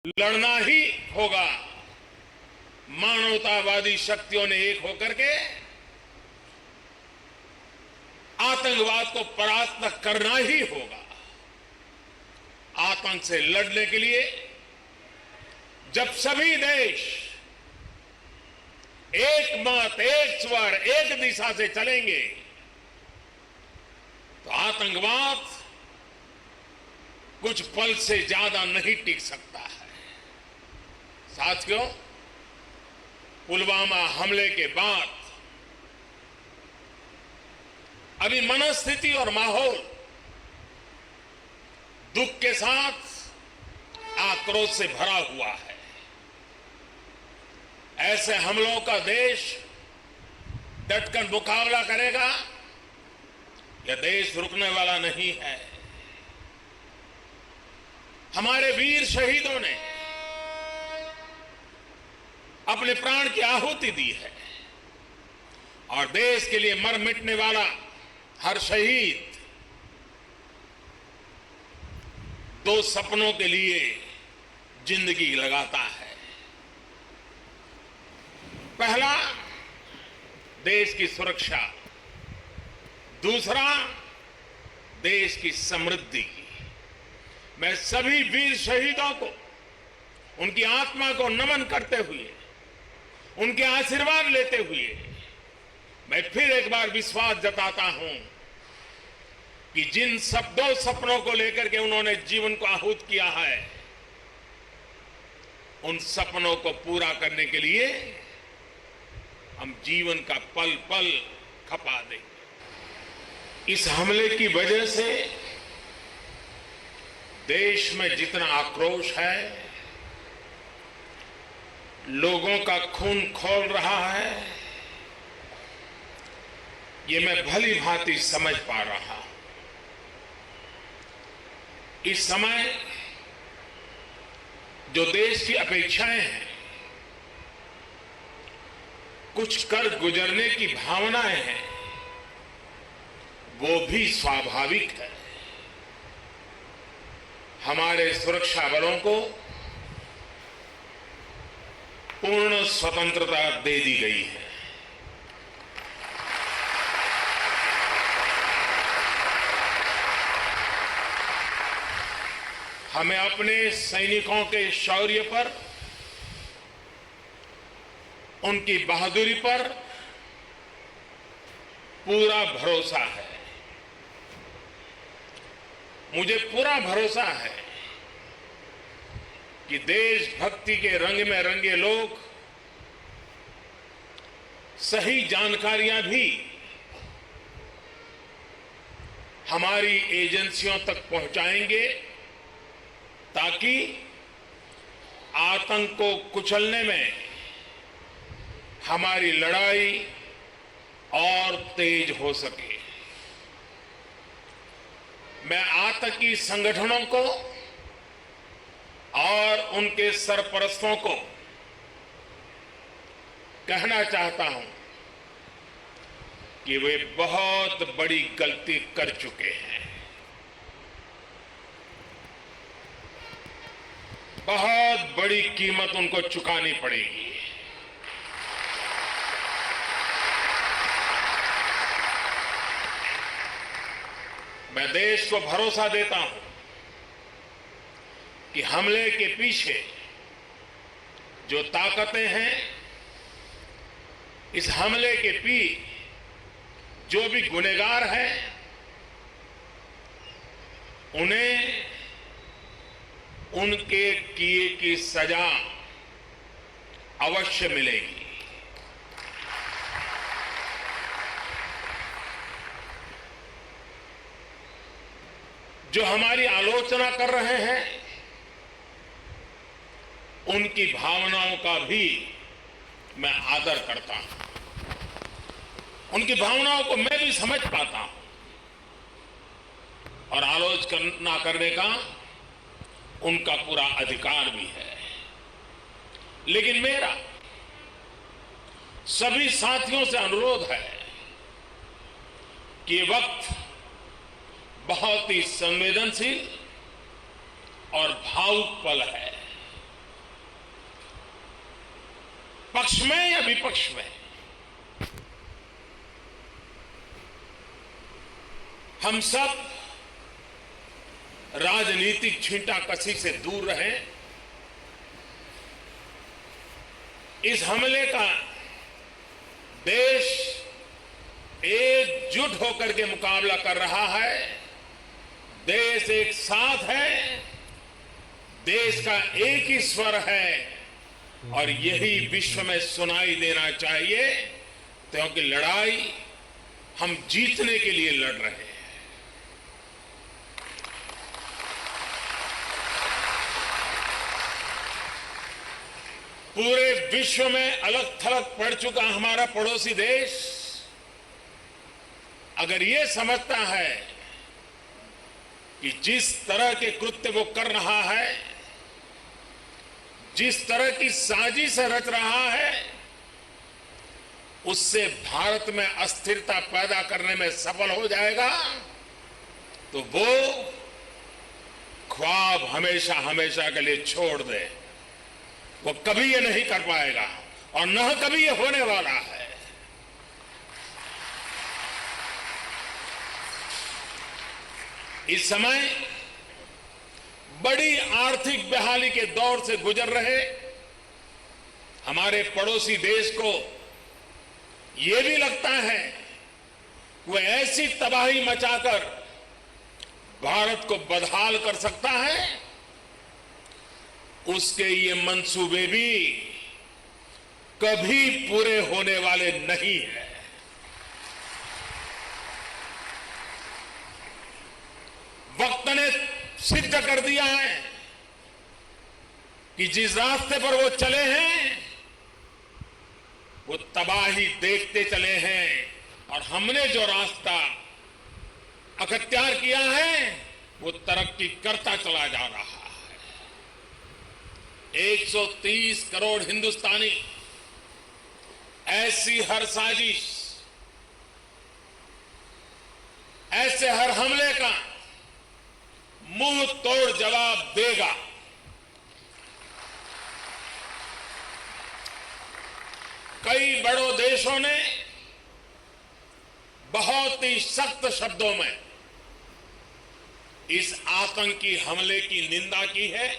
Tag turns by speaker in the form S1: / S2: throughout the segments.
S1: लड़ना ही होगा। मानवतावादी शक्तियों ने एक होकर के आतंकवाद को परास्त करना ही होगा। आतंक से लड़ने के लिए जब सभी देश एक मत, एक स्वर, एक दिशा से चलेंगे तो आतंकवाद कुछ पल से ज्यादा नहीं टिक सकता है। साथियों, पुलवामा हमले के बाद अभी मनस्थिति और माहौल दुख के साथ आक्रोश से भरा हुआ है। ऐसे हमलों का देश डटकर मुकाबला करेगा। यह देश रुकने वाला नहीं है। हमारे वीर शहीदों ने अपने प्राण की आहुति दी है और देश के लिए मर मिटने वाला हर शहीद दो सपनों के लिए जिंदगी लगाता है। पहला, देश की सुरक्षा। दूसरा, देश की समृद्धि। मैं सभी वीर शहीदों को उनकी आत्मा को नमन करते हुए, उनके आशीर्वाद लेते हुए मैं फिर एक बार विश्वास जताता हूं कि जिन दो सपनों को लेकर के उन्होंने जीवन को आहूत किया है, उन सपनों को पूरा करने के लिए हम जीवन का पल पल खपा देंगे। इस हमले की वजह से देश में जितना आक्रोश है, लोगों का खून खौल रहा है, ये मैं भली भांति समझ पा रहा हूं। इस समय जो देश की अपेक्षाएं हैं, कुछ कर गुजरने की भावनाएं हैं, वो भी स्वाभाविक है। हमारे सुरक्षा बलों को पूर्ण स्वतंत्रता दे दी गई है। हमें अपने सैनिकों के शौर्य पर, उनकी बहादुरी पर पूरा भरोसा है। मुझे पूरा भरोसा है कि देशभक्ति के रंग में रंगे लोग सही जानकारियां भी हमारी एजेंसियों तक पहुंचाएंगे ताकि आतंक को कुचलने में हमारी लड़ाई और तेज हो सके। मैं आतंकी संगठनों को और उनके सरपरस्तों को कहना चाहता हूं कि वे बहुत बड़ी गलती कर चुके हैं। बहुत बड़ी कीमत उनको चुकानी पड़ेगी। मैं देश को भरोसा देता हूं कि हमले के पीछे जो ताकतें हैं, इस हमले के जो भी गुनहगार हैं, उन्हें उनके किए की सजा अवश्य मिलेगी। जो हमारी आलोचना कर रहे हैं, उनकी भावनाओं का भी मैं आदर करता हूं। उनकी भावनाओं को मैं भी समझ पाता हूं और आलोचना करने का उनका पूरा अधिकार भी है। लेकिन मेरा सभी साथियों से अनुरोध है कि ये वक्त बहुत ही संवेदनशील और भावुक पल है। पक्ष में या विपक्ष में, हम सब राजनीतिक छींटाकशी से दूर रहें। इस हमले का देश एकजुट होकर के मुकाबला कर रहा है। देश एक साथ है, देश का एक ही स्वर है और यही विश्व में सुनाई देना चाहिए, क्योंकि लड़ाई हम जीतने के लिए लड़ रहे हैं। पूरे विश्व में अलग थलग पड़ चुका हमारा पड़ोसी देश अगर ये समझता है कि जिस तरह के कृत्य वो कर रहा है, जिस तरह की साजिश रच रहा है, उससे भारत में अस्थिरता पैदा करने में सफल हो जाएगा, तो वो ख्वाब हमेशा हमेशा के लिए छोड़ दे। वो कभी ये नहीं कर पाएगा और न कभी ये होने वाला है। इस समय बड़ी आर्थिक बहाली के दौर से गुजर रहे हमारे पड़ोसी देश को ये भी लगता है वो ऐसी तबाही मचाकर भारत को बदहाल कर सकता है, उसके ये मंसूबे भी कभी पूरे होने वाले नहीं है। वक्त ने सिद्ध कर दिया है कि जिस रास्ते पर वो चले हैं वो तबाही देखते चले हैं और हमने जो रास्ता अख्तियार किया है वो तरक्की करता चला जा रहा है। 130 करोड़ हिंदुस्तानी ऐसी हर साजिश, ऐसे हर हमले का मुंह तोड़ जवाब देगा। कई बड़ों देशों ने बहुत ही सख्त शब्दों में इस आतंकी हमले की निंदा की है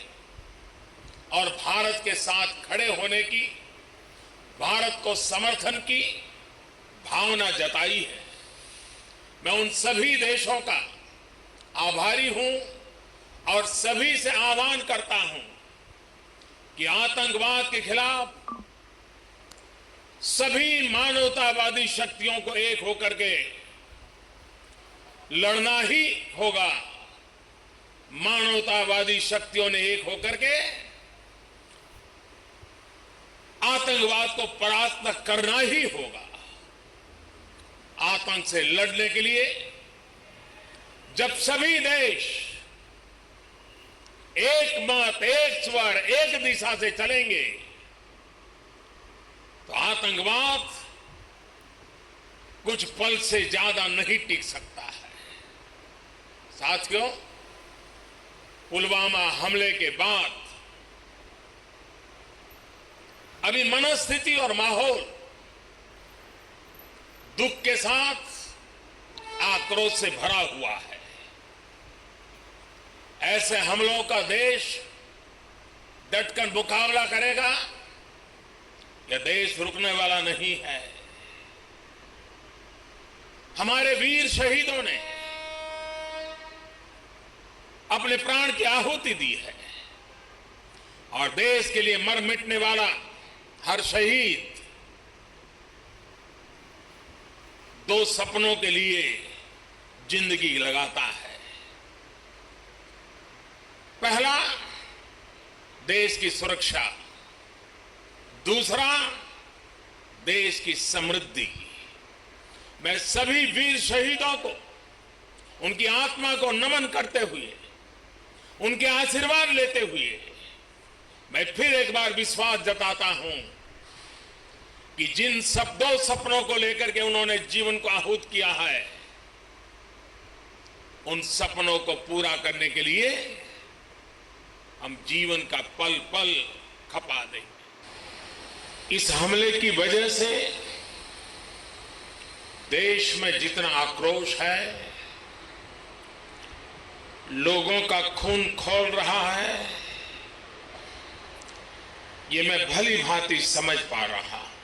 S1: और भारत के साथ खड़े होने की, भारत को समर्थन की भावना जताई है। मैं उन सभी देशों का आभारी हूं और सभी से आह्वान करता हूं कि आतंकवाद के खिलाफ सभी मानवतावादी शक्तियों को एक होकर के लड़ना ही होगा। मानवतावादी शक्तियों ने एक होकर के आतंकवाद को परास्त करना ही होगा। आतंक से लड़ने के लिए जब सभी देश एक मत, एक स्वर, एक दिशा से चलेंगे तो आतंकवाद कुछ पल से ज्यादा नहीं टिक सकता है। साथियों, पुलवामा हमले के बाद अभी मनस्थिति और माहौल दुख के साथ आक्रोश से भरा हुआ है। ऐसे हमलों का देश डटकर मुकाबला करेगा। यह देश रुकने वाला नहीं है। हमारे वीर शहीदों ने अपने प्राण की आहुति दी है और देश के लिए मर मिटने वाला हर शहीद दो सपनों के लिए जिंदगी लगाता है। पहला, देश की सुरक्षा, दूसरा, देश की समृद्धि। मैं सभी वीर शहीदों को उनकी आत्मा को नमन करते हुए, उनके आशीर्वाद लेते हुए मैं फिर एक बार विश्वास जताता हूं कि जिन दो सपनों को लेकर के उन्होंने जीवन को आहूत किया है, उन सपनों को पूरा करने के लिए हम जीवन का पल पल खपा देंगे। इस हमले की वजह से देश में जितना आक्रोश है, लोगों का खून खौल रहा है, ये मैं भली भांति समझ पा रहा हूं।